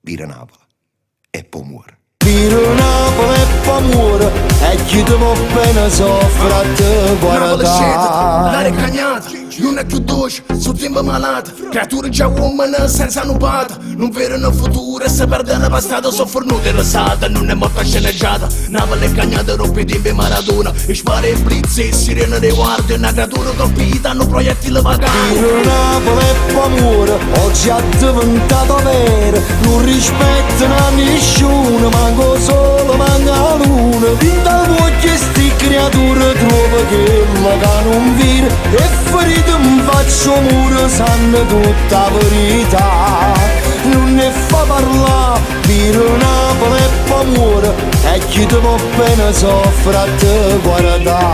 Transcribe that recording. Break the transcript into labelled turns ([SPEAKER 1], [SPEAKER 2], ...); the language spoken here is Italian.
[SPEAKER 1] Vira Napoli e poi muore.
[SPEAKER 2] Vira Napoli e poi muore, e chi ti può bene soffre a te guarda.
[SPEAKER 3] L'aria è cagnata, non è più dolce, sul tempo malata. Creature già uomini senza nubata. Non vedono futuro e se perdono passato. Sono fornute e risate, non è morta sceneggiata. Napoli è cagnata, rompe tempi Maradona. E spara e blitz e sirene dei guardi. Una creatura colpita, hanno proiettili vaganti.
[SPEAKER 2] Vira Napoli e poi muore, oggi è diventato vero. Non rispettano nessuno, manco solo, manca la luna. Da voce sti creature trova che la non vira. E ferite mi faccio muro, sanno tutta la verità. Non ne fa parlare, vira Napoli e poi muore, e chi ti può bene soffre a te guarda.